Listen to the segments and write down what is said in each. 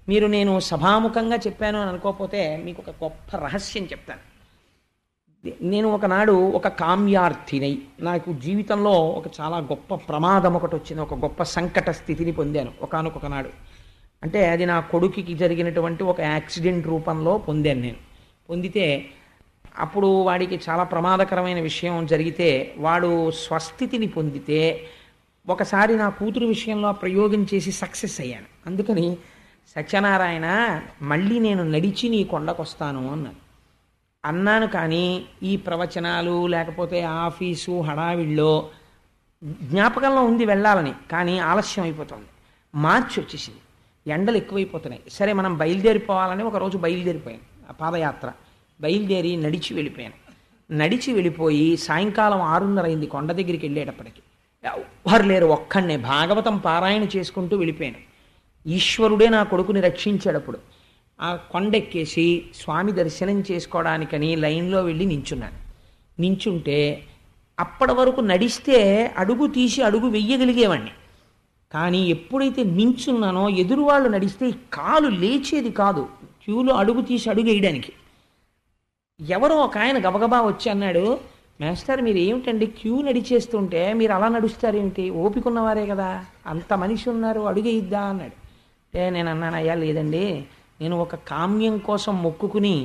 నేను సభాముఖంగా చెప్పాను అని అనుకోకపోతే మీకు ఒక గొప్ప రహస్యం చెప్తాను. నేను ఒకనాడు ఒక కామ్యార్థినై నాకు జీవితంలో ఒక చాలా గొప్ప ప్రమాదం ఒకటి వచ్చింది, ఒక గొప్ప సంకట స్థితిని పొందాను ఒకానొక నాడు. అంటే అది నా కొడుకుకి జరిగినటువంటి ఒక యాక్సిడెంట్ రూపంలో పొందాను. నేను పొందితే అప్పుడు వాడికి చాలా ప్రమాదకరమైన విషయం జరిగితే వాడు స్వస్థితిని పొందితే ఒకసారి నా కూతురు విషయంలో ప్రయోగం చేసి సక్సెస్ అయ్యాను. అందుకని సత్యనారాయణ మళ్ళీ నేను నడిచి నీ కొండకొస్తాను అన్నాను. కానీ ఈ ప్రవచనాలు లేకపోతే ఆఫీసు హడావిడిలో జ్ఞాపకంలో ఉంది వెళ్ళాలని, కానీ ఆలస్యం అయిపోతుంది. మార్చి వచ్చేసింది, ఎండలు ఎక్కువైపోతున్నాయి. సరే మనం బయలుదేరిపోవాలని ఒకరోజు బయలుదేరిపోయాను. ఆ పాదయాత్ర బయలుదేరి నడిచి వెళ్ళిపోయాను. నడిచి వెళ్ళిపోయి సాయంకాలం 6:30 అయింది. కొండ దగ్గరికి వెళ్ళేటప్పటికి ఎవ్వరు లేరు, ఒక్కడనే భాగవతం పారాయణ చేసుకుంటూ వెళ్ళిపోయాను. ఈశ్వరుడే నా కొడుకుని రక్షించాడు. అప్పుడు ఆ కొండెక్కేసి స్వామి దర్శనం చేసుకోవడానికని లైన్లో వెళ్ళి నించున్నాను. నించుంటే అప్పటి వరకు నడిస్తే అడుగు తీసి అడుగు వెయ్యగలిగేవాడిని. కానీ ఎప్పుడైతే నించున్నానో ఎదురు వాళ్ళు నడిస్తే కాలు లేచేది కాదు క్యూలో అడుగు తీసి అడుగు వేయడానికి. ఎవరో ఒక ఆయన గబగబా వచ్చి అన్నాడు, మాస్టర్ మీరు ఏమిటండి క్యూ నడిచేస్తుంటే మీరు అలా నడుస్తారేమిటి, ఓపిక ఉన్నవారే కదా, అంత మనిషి ఉన్నారు అడుగేయిద్దా అన్నాడు. నేను అన్నాను, అయ్యా లేదండి, నేను ఒక కామ్యం కోసం మొక్కుకుని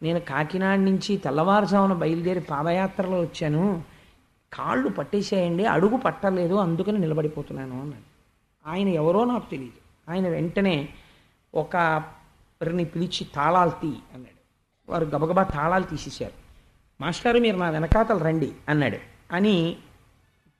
నేను కాకినాడ నుంచి తెల్లవారుజామున బయలుదేరి పాదయాత్రలో వచ్చాను, కాళ్ళు పట్టేసేయండి, అడుగు పట్టలేదు, అందుకని నిలబడిపోతున్నాను అన్నాడు. ఆయన ఎవరో నాకు తెలియదు. ఆయన వెంటనే ఒకరిని పిలిచి తాళాలు తీ అన్నాడు. వారు గబగబా తాళాలు తీసేశారు. మాస్టారు మీరు నా వెనకాతలు రండి అన్నాడు. అని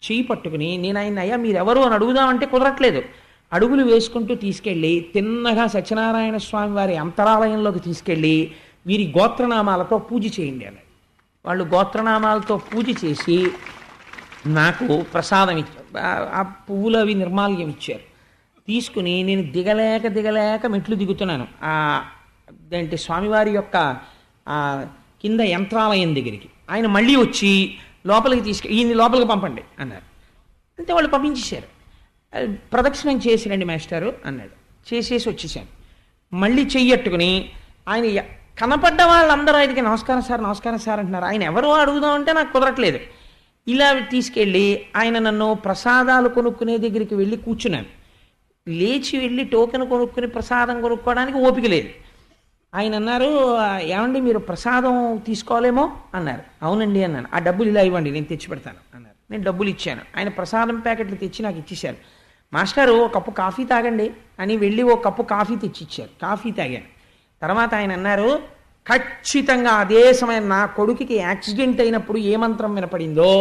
చేయి పట్టుకుని నేను ఆయన అయ్యా మీరెవరు అని అడుగుదామంటే కుదరట్లేదు. అడుగులు వేసుకుంటూ తీసుకెళ్ళి తిన్నగా సత్యనారాయణ స్వామి వారి అంతరాలయంలోకి తీసుకెళ్ళి వీరి గోత్రనామాలతో పూజ చేయండి అన్నాడు. వాళ్ళు గోత్రనామాలతో పూజ చేసి నాకు ప్రసాదం ఇచ్చారు. ఆ పువ్వులు అవి నిర్మాల్యం ఇచ్చారు. తీసుకుని నేను దిగలేక మెట్లు దిగుతున్నాను అదేంటి స్వామివారి యొక్క కింద యంత్రాలయం దగ్గరికి. ఆయన మళ్ళీ వచ్చి లోపలికి ఈయన లోపలికి పంపండి అన్నారు. అంటే వాళ్ళు పంపించేశారు. ప్రదక్షిణం చేసిరండి మాస్టారు అన్నాడు. చేసేసి వచ్చేసాను. మళ్ళీ చెయ్యట్టుకుని ఆయన కనపడ్డ వాళ్ళందరూ ఆయనకి నమస్కారం సార్ అంటున్నారు. ఆయన ఎవరో అడుగుదామంటే నాకు కుదరట్లేదు. ఇలా తీసుకెళ్ళి ఆయన నన్ను ప్రసాదాలు కొనుక్కునే దగ్గరికి వెళ్ళి కూర్చున్నాను. లేచి వెళ్ళి టోకెన్ కొనుక్కుని ప్రసాదం కొనుక్కోవడానికి ఓపిక లేదు. ఆయన అన్నారు, ఏమండి మీరు ప్రసాదం తీసుకోవాలేమో అన్నారు. అవునండి అన్నాను. ఆ డబ్బులు ఇలా ఇవ్వండి నేను తెచ్చి పెడతాను అన్నారు. నేను డబ్బులు ఇచ్చాను. ఆయన ప్రసాదం ప్యాకెట్లు తెచ్చి నాకు ఇచ్చేశారు. మాస్టారు ఒక కప్పు కాఫీ తాగండి అని వెళ్ళి ఒక కప్పు కాఫీ తెచ్చి ఇచ్చారు. కాఫీ తాగాను. తర్వాత ఆయన అన్నారు, ఖచ్చితంగా అదే సమయం నా కొడుకుకి యాక్సిడెంట్ అయినప్పుడు ఏ మంత్రం వినపడిందో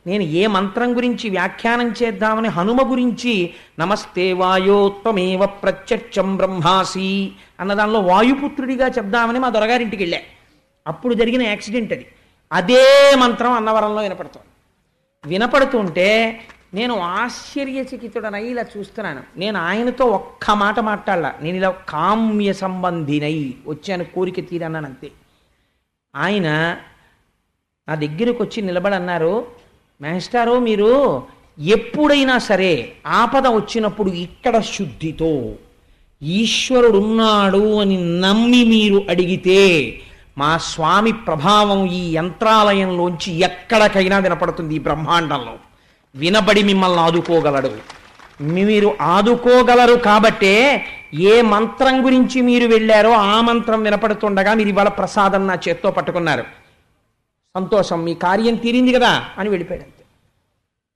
నేను ఏ మంత్రం గురించి వ్యాఖ్యానం చేద్దామని హనుమ గురించి నమస్తే వాయోత్వమేవ ప్రత్యక్షం బ్రహ్మాసి అన్న దానిలో వాయుపుత్రుడిగా చెప్దామని మా దొరగారింటికి వెళ్ళా. అప్పుడు జరిగిన యాక్సిడెంట్ అది. అదే మంత్రం అన్నవరంలో వినపడుతుంటే నేను ఆశ్చర్యచకితుడనై ఇలా చూస్తున్నాను. నేను ఆయనతో ఒక్క మాట మాట్లాడలా. నేను ఇలా కామ్య సంబంధినై వచ్చాను, కోరిక తీరన్నాను అంతే. ఆయన నా దగ్గరకు వచ్చి నిలబడి అన్నారు, మాస్టారు మీరు ఎప్పుడైనా సరే ఆపద వచ్చినప్పుడు ఇక్కడ శుద్ధితో ఈశ్వరుడున్నాడు అని నమ్మి మీరు అడిగితే మా స్వామి ప్రభావం ఈ యంత్రాలయంలోంచి ఎక్కడికైనా వినపడుతుంది. ఈ బ్రహ్మాండంలో వినబడి మిమ్మల్ని ఆదుకోగలడు. మీరు ఆదుకోగలరు కాబట్టే ఏ మంత్రం గురించి మీరు వెళ్ళారో ఆ మంత్రం వినపడుతుండగా మీరు ఇవాళ ప్రసాదం నా చేత్తో పట్టుకున్నారు. సంతోషం, మీ కార్యం తీరింది కదా అని వెళ్ళిపోయాడు. అంతే.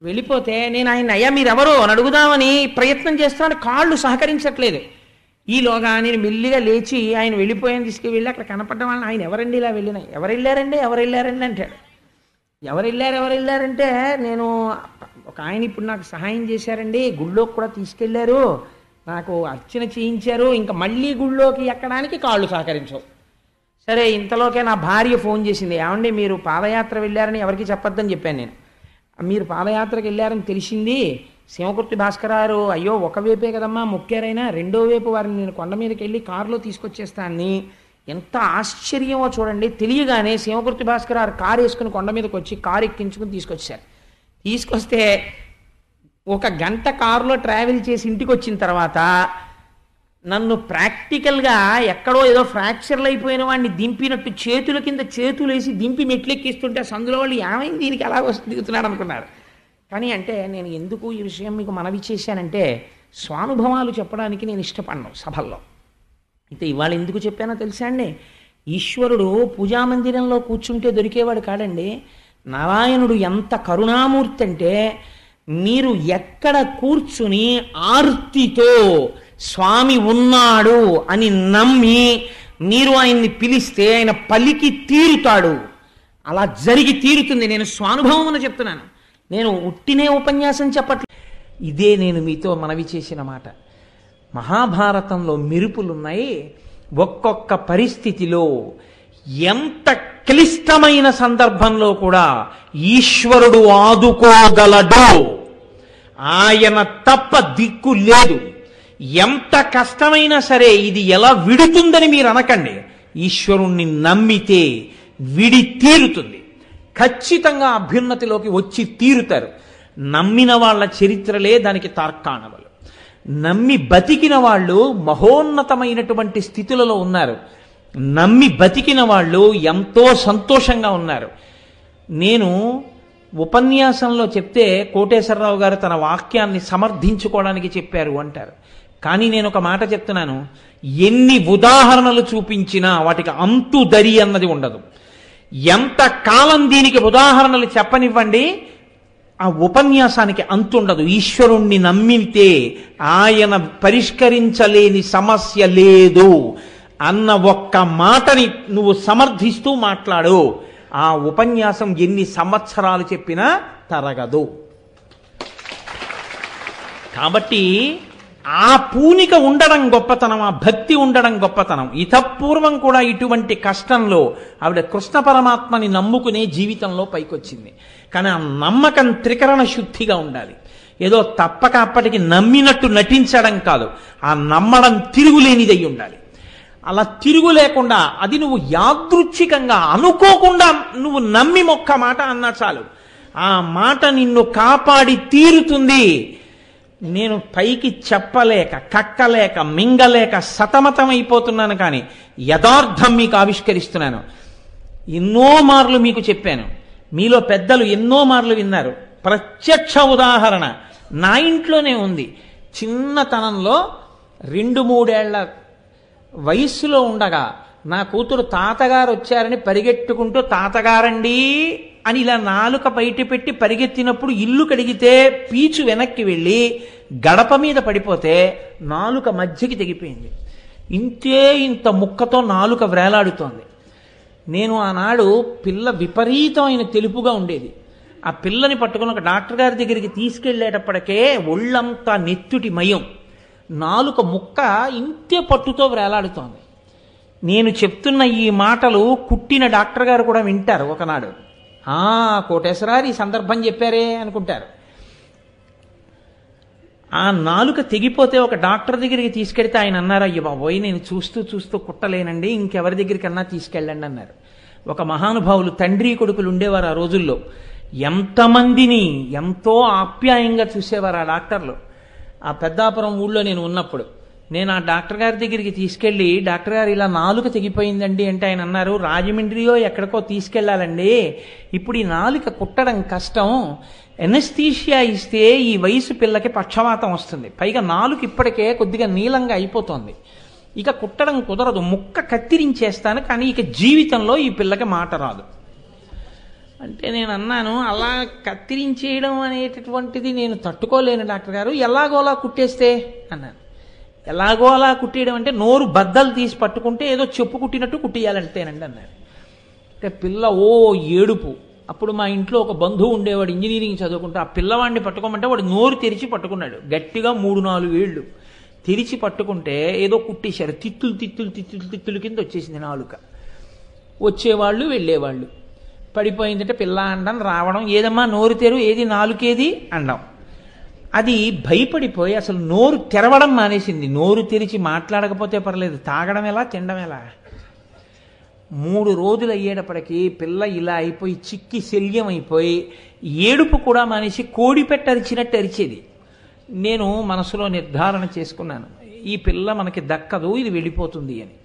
వెళ్ళిపోతే నేను ఆయన అయ్యా మీరెవరో అని అడుగుదామని ప్రయత్నం చేస్తున్నాను, కాళ్ళు సహకరించట్లేదు. ఈలోగా నేను మెల్లిగా లేచి ఆయన వెళ్ళిపోయాను తీసుకువెళ్ళి అక్కడ కనపడ్డ వాళ్ళని, ఆయన ఎవరండి ఇలా వెళ్ళినా, ఎవరు వెళ్ళారండి అంటాడు. ఎవరు వెళ్ళారంటే నేను ఒక ఆయన ఇప్పుడు నాకు సహాయం చేశారండి, గుళ్ళోకి కూడా తీసుకెళ్లారు, నాకు అర్చన చేయించారు, ఇంకా మళ్ళీ గుళ్ళోకి ఎక్కడానికి కాళ్ళు సహకరించవు. సరే ఇంతలోకే నా భార్య ఫోన్ చేసింది, ఏమండి మీరు పాదయాత్ర వెళ్ళారని ఎవరికి చెప్పొద్దని చెప్పాను నేను. మీరు పాదయాత్రకు వెళ్ళారని తెలిసింది, శివకుర్తి భాస్కరారు అయ్యో ఒకవైపే కదమ్మా మొక్కారైనా రెండో వైపు వారిని నేను కొండ మీదకి వెళ్ళి కారులో తీసుకొచ్చేస్తానని. ఎంత ఆశ్చర్యమో చూడండి. తెలియగానే శివకుర్తి భాస్కరారు కారు వేసుకుని కొండ మీదకి వచ్చి కారు ఎక్కించుకుని తీసుకొచ్చారు. తీసుకొస్తే 1 గంట కారులో ట్రావెల్ చేసి ఇంటికి వచ్చిన తర్వాత నన్ను ప్రాక్టికల్గా ఎక్కడో ఏదో ఫ్రాక్చర్లు అయిపోయిన వాడిని దింపినట్టు చేతుల కింద చేతులు వేసి దింపి మెట్లెక్కిస్తుంటే సందులో వాళ్ళు ఏమైంది దీనికి ఎలా దిగుతున్నాడు అనుకున్నారు. కానీ అంటే నేను ఎందుకు ఈ విషయం మీకు మనవి చేశానంటే స్వానుభవాలు చెప్పడానికి నేను ఇష్టపడను సభల్లో. అయితే ఇవాళ ఎందుకు చెప్పానో తెలుసా అండి, ఈశ్వరుడు పూజామందిరంలో కూర్చుంటే దొరికేవాడు కాడండి. నారాయణుడు ఎంత కరుణామూర్తి అంటే మీరు ఎక్కడ కూర్చుని ఆర్తితో స్వామి ఉన్నాడు అని నమ్మి మీరు ఆయన్ని పిలిస్తే ఆయన పలికి తీరుతాడు. అలా జరిగి తీరుతుంది. నేను స్వానుభవం అని చెప్తున్నాను, నేను ఉట్టినే ఉపన్యాసం చెప్పట్లేదు. ఇదే నేను మీతో మనవి చేసిన మాట. మహాభారతంలో మెరుపులున్నాయి. ఒక్కొక్క పరిస్థితిలో ఎంత క్లిష్టమైన సందర్భంలో కూడా ఈశ్వరుడు ఆదుకోగలడు. ఆయన తప్ప దిక్కు లేదు. ఎంత కష్టమైనా సరే ఇది ఎలా విడుతుందని మీరు అనకండి. ఈశ్వరుణ్ణి నమ్మితే విడి తీరుతుంది. ఖచ్చితంగా అభ్యున్నతిలోకి వచ్చి తీరుతారు. నమ్మిన వాళ్ళ చరిత్రలే దానికి తార్కాణములు. నమ్మి బతికిన వాళ్ళు మహోన్నతమైనటువంటి స్థితులలో ఉన్నారు. నమ్మి బతికిన వాళ్ళు ఎంతో సంతోషంగా ఉన్నారు. నేను ఉపన్యాసంలో చెప్తే కోటేశ్వరరావు గారు తన వాక్యాన్ని సమర్థించుకోవడానికి చెప్పారు అంటారు. కానీ నేను ఒక మాట చెప్తున్నాను, ఎన్ని ఉదాహరణలు చూపించినా వాటికి అంతు దరి అన్నది ఉండదు. ఎంత కాలం దీనికి ఉదాహరణలు చెప్పనివ్వండి, ఆ ఉపన్యాసానికి అంతుండదు. ఈశ్వరుణ్ణి నమ్మితే ఆయన పరిష్కరించలేని సమస్య లేదు అన్న ఒక్క మాటని నువ్వు సమర్థిస్తూ మాట్లాడు, ఆ ఉపన్యాసం ఎన్ని సంవత్సరాలు చెప్పినా తరగదు. కాబట్టి ఆ పూనిక ఉండడం గొప్పతనం, ఆ భక్తి ఉండడం గొప్పతనం. ఇతపూర్వం కూడా ఇటువంటి కష్టంలో ఆవిడ కృష్ణ పరమాత్మని నమ్ముకునే జీవితంలో పైకొచ్చింది. కానీ ఆ నమ్మకం త్రికరణ శుద్ధిగా ఉండాలి. ఏదో తప్పక అప్పటికి నమ్మినట్టు నటించడం కాదు, ఆ నమ్మడం తిరుగులేనిదై ఉండాలి. అలా తిరుగు లేకుండా అది నువ్వు యాదృచ్ఛికంగా అనుకోకుండా నువ్వు నమ్మి ఒక్క మాట అన్నా చాలు, ఆ మాట నిన్ను కాపాడి తీరుతుంది. నేను పైకి చెప్పలేక కక్కలేక మింగలేక సతమతమైపోతున్నాను, కానీ యథార్థం మీకు ఆవిష్కరిస్తున్నాను. ఎన్నో మార్లు మీకు చెప్పాను, మీలో పెద్దలు ఎన్నో మార్లు విన్నారు. ప్రత్యక్ష ఉదాహరణ నా ఇంట్లోనే ఉంది. చిన్నతనంలో 2-3 ఏళ్ల వయస్సులో ఉండగా నా కూతురు తాతగారు వచ్చారని పరిగెట్టుకుంటూ తాతగారండి అని ఇలా నాలుక బయట పెట్టి పరిగెత్తినప్పుడు ఇల్లు కడిగితే పీచు వెనక్కి వెళ్ళి గడప మీద పడిపోతే నాలుక మధ్యకి తెగిపోయింది. ఇంత ముక్కతో నాలుక వ్రేలాడుతోంది. నేను ఆనాడు పిల్ల విపరీతమైన తెలుపుగా ఉండేది. ఆ పిల్లని పట్టుకుని ఒక డాక్టర్ గారి దగ్గరికి తీసుకెళ్లేటప్పటికే ఒళ్ళంతా నెత్తుటి మయం, నాలుక ముక్క ఇంతే పట్టుతో వ్రేలాడుతోంది. నేను చెప్తున్న ఈ మాటలు కుట్టిన డాక్టర్ గారు కూడా వింటారు. ఒకనాడు కోటేశ్వరారు ఈ సందర్భం చెప్పారే అనుకుంటారు. ఆ నాలుక తెగిపోతే ఒక డాక్టర్ దగ్గరికి తీసుకెడితే ఆయన అన్నారు, అయ్యో బాబోయ్ నేను చూస్తూ కుట్టలేనండి, ఇంకెవరి దగ్గరికన్నా తీసుకెళ్ళండి అన్నారు. ఒక మహానుభావులు తండ్రి కొడుకులు ఉండేవారు ఆ రోజుల్లో. ఎంతమందిని ఎంతో ఆప్యాయంగా చూసేవారు ఆ డాక్టర్లు. ఆ పెద్దాపురం ఊళ్ళో నేను ఉన్నప్పుడు నేను ఆ డాక్టర్ గారి దగ్గరికి తీసుకెళ్ళి, డాక్టర్ గారు ఇలా నాలుక తెగిపోయిందండి అంటే ఆయన అన్నారు, రాజమండ్రియో ఎక్కడికో తీసుకెళ్లాలండి, ఇప్పుడు ఈ నాలుక కుట్టడం కష్టం, ఎనస్థీషియా ఇస్తే ఈ వయసు పిల్లకి పక్షవాతం వస్తుంది, పైగా నాలుక ఇప్పటికే కొద్దిగా నీలంగా అయిపోతుంది, ఇక కుట్టడం కుదరదు, ముక్క కత్తిరించేస్తాను, కానీ ఇక జీవితంలో ఈ పిల్లకి మాట రాదు అంటే నేను అన్నాను, అలా కత్తిరించేయడం అనేటటువంటిది నేను తట్టుకోలేను డాక్టర్ గారు, ఎలాగోలా కుట్టేస్తే అన్నాను. ఎలాగో అలా కుట్టేయడం అంటే నోరు బద్దలు తీసి పట్టుకుంటే ఏదో చెప్పు కుట్టినట్టు కుట్టేయాలంటేనండి అన్నారు. అంటే పిల్ల ఏడుపు. అప్పుడు మా ఇంట్లో ఒక బంధువు ఉండేవాడు, ఇంజనీరింగ్ చదువుకుంటే, ఆ పిల్లవాడిని పట్టుకోమంటే వాడు నోరు తెరిచి పట్టుకున్నాడు, గట్టిగా 3-4 ఏళ్ళు తెరిచి పట్టుకుంటే ఏదో కుట్టేశారు. తిత్తులు కింద వచ్చేసింది నాలుక. వచ్చేవాళ్ళు వెళ్ళేవాళ్ళు, పడిపోయిందంటే పిల్ల అండం రావడం, ఏదమ్మా నోరు తెరు, ఏది నాలుకేది అండం. అది భయపడిపోయి అసలు నోరు తెరవడం మానేసింది. నోరు తెరిచి మాట్లాడకపోతే పర్లేదు, తాగడం ఎలా తినడం ఎలా. 3 రోజులు అయ్యేటప్పటికీ పిల్ల ఇలా అయిపోయి చిక్కి శల్యం అయిపోయి ఏడుపు కూడా మానేసి కోడిపెట్ట అరిచినట్టు అరిచేది. నేను మనసులో నిర్ధారణ చేసుకున్నాను, ఈ పిల్ల మనకి దక్కదు, ఇది వెళ్ళిపోతుంది అని.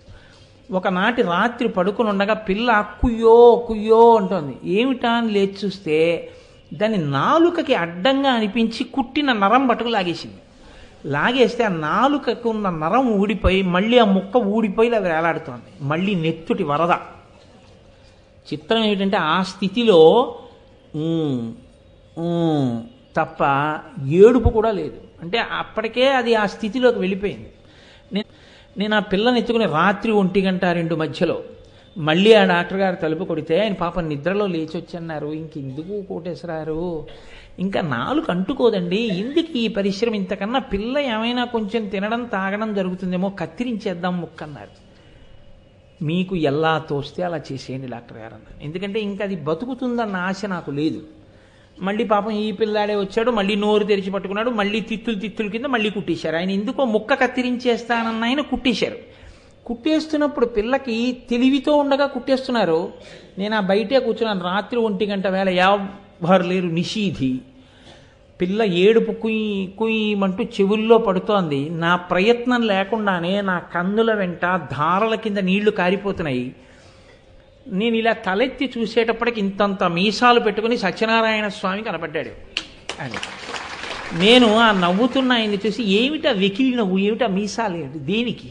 ఒకనాటి రాత్రి పడుకుని ఉండగా పిల్ల కుయ్యో కుయ్యో అంటోంది. ఏమిటా అని లేచి చూస్తే దాని నాలుకకి అడ్డంగా అనిపించి కుట్టిన నరం పట్టుకు లాగేసింది. లాగేస్తే ఆ నాలుకకు ఉన్న నరం ఊడిపోయి మళ్ళీ ఆ ముక్క ఊడిపోయి అది వేలాడుతోంది. మళ్ళీ నెత్తుటి వరద. చిత్రం ఏమిటంటే ఆ స్థితిలో తప్ప ఏడుపు కూడా లేదు. అంటే అప్పటికే అది ఆ స్థితిలోకి వెళ్ళిపోయింది. నేను ఆ పిల్లని ఎత్తుకుని రాత్రి 1:00-2 మధ్యలో మళ్ళీ ఆ డాక్టర్ గారు తలుపు కొడితే ఆయన పాపం నిద్రలో లేచి వచ్చన్నారు. ఇంకెందుకు కోటేశ్వరారు, ఇంకా నాలుగు అంటుకోదండి, ఎందుకు ఈ పరిశ్రమ, ఇంతకన్నా పిల్ల ఏమైనా కొంచెం తినడం తాగడం జరుగుతుందేమో, కత్తిరించేద్దాం ముక్కన్నారు. మీకు ఎలా తోస్తే అలా చేసేయండి డాక్టర్ గారు అన్నారు. ఎందుకంటే ఇంకా అది బతుకుతుందన్న ఆశ నాకు లేదు. మళ్ళీ పాపం ఈ పిల్లాడే వచ్చాడు, మళ్ళీ నోరు తెరిచి పట్టుకున్నాడు, మళ్ళీ తిత్తులు కింద మళ్ళీ కుట్టేశారు. ఆయన ఎందుకో ముక్క కత్తిరించేస్తానన్న ఆయన కుట్టేశారు. కుట్టేస్తున్నప్పుడు పిల్లకి తెలివితో ఉండగా కుట్టేస్తున్నారు. నేను ఆ బయటే కూర్చున్నాను. రాత్రి 1 వేళ ఎవరు లేరు, నిషీధి. పిల్ల ఏడుపు కుయ్యమంటూ చెవుల్లో పడుతోంది. నా ప్రయత్నం లేకుండానే నా కన్నుల వెంట ధారల కింద నీళ్లు కారిపోతున్నాయి. నేను ఇలా తలెత్తి చూసేటప్పటికి ఇంతంత మీసాలు పెట్టుకుని సత్యనారాయణ స్వామి కనపడ్డాడు అని. నేను ఆ నవ్వుతున్న ఆయన్ని చూసి, ఏమిటా వెకిలి నవ్వు, ఏమిటా మీసాలు, ఏమిటి, దేనికి,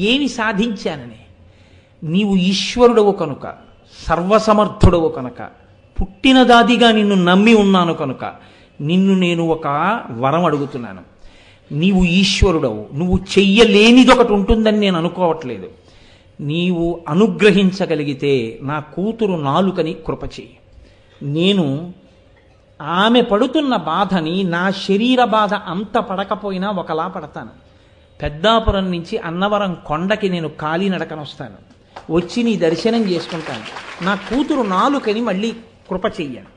ఏమి సాధించానని. నీవు ఈశ్వరుడవు కనుక, సర్వసమర్థుడవు కనుక, పుట్టినదాదిగా నిన్ను నమ్మి ఉన్నాను కనుక నిన్ను నేను ఒక వరం అడుగుతున్నాను. నీవు ఈశ్వరుడవు, నువ్వు చెయ్యలేనిది ఒకటి ఉంటుందని నేను అనుకోవట్లేదు. నీవు అనుగ్రహించగలిగితే నా కూతురు నాలుకని కృప చెయ్యి. నేను ఆమె పడుతున్న బాధని, నా శరీర బాధ అంత పడకపోయినా ఒకలా పడతాను. పెద్దాపురం నుంచి అన్నవరం కొండకి నేను కాలినడకనొస్తాను, వచ్చి నీ దర్శనం చేసుకుంటాను. నా కూతురు నాలుకని మళ్ళీ కృప చెయ్యను.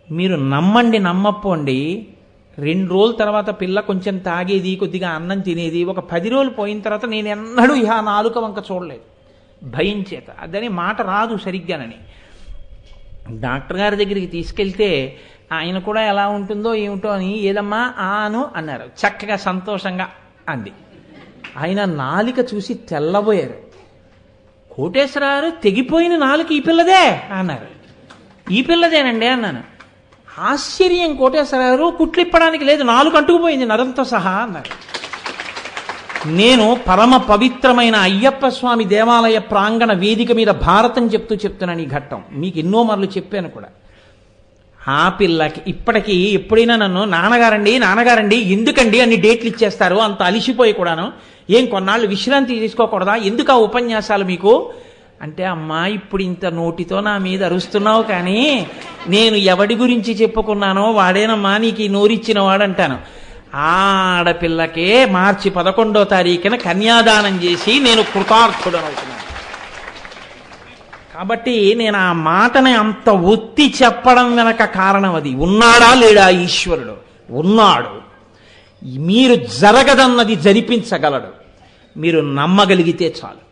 మీరు నమ్మండి నమ్మపోండి, 2 రోజుల తర్వాత పిల్ల కొంచెం తాగేది, కొద్దిగా అన్నం తినేది. ఒక 10 రోజులు పోయిన తర్వాత నేను ఎన్నడూ ఇహ నాలుక వంక చూడలేదు, భయం చేత. అదని మాట రాదు సరిగ్గానని. డాక్టర్ గారి దగ్గరికి తీసుకెళ్తే ఆయన కూడా ఎలా ఉంటుందో ఏమిటో అని, ఏదమ్మా ఆను అన్నారు. చక్కగా సంతోషంగా అంది. ఆయన నాలిక చూసి తెల్లబోయారు. కోటేశ్వరారు, తెగిపోయిన నాలుక ఈ పిల్లదే అన్నారు. ఈ పిల్లదేనండి అన్నాను. ఆశ్చర్యం కోటేశ్వరారు, కుట్లిప్పడానికి లేదు, నాలుగు అంటుకుపోయింది నరంతో సహా అన్నారు. నేను పరమ పవిత్రమైన అయ్యప్ప స్వామి దేవాలయ ప్రాంగణ వేదిక మీద భారతం చెప్తున్నాను ఈ ఘట్టం. మీకు ఎన్నో మార్లు చెప్పాను కూడా. ఆ పిల్లకి ఇప్పటికీ ఎప్పుడైనా నన్ను నాన్నగారండి ఎందుకండి అన్ని డేట్లు ఇచ్చేస్తారు, అంత అలిసిపోయి కూడాను, ఏం కొన్నాళ్ళు విశ్రాంతి తీసుకోకూడదా, ఎందుకు ఆ ఉపన్యాసాలు మీకు అంటే, అమ్మా ఇప్పుడు ఇంత నోటితో నా మీద అరుస్తున్నావు, కానీ నేను ఎవడి గురించి చెప్పుకున్నానో వాడేనమ్మా నీకు ఈ నోరిచ్చిన వాడంటాను. ఆడపిల్లకే మార్చి 11వ తారీఖున కన్యాదానం చేసి నేను కృతార్థుడనవుతున్నాను. కాబట్టి నేను ఆ మాటని అంత ఒత్తి చెప్పడం వెనక కారణం అది. ఉన్నాడా లేడా ఈశ్వరుడు? ఉన్నాడు. మీరు జరగదన్నది జరిపించగలడు. మీరు నమ్మగలిగితే చాలు.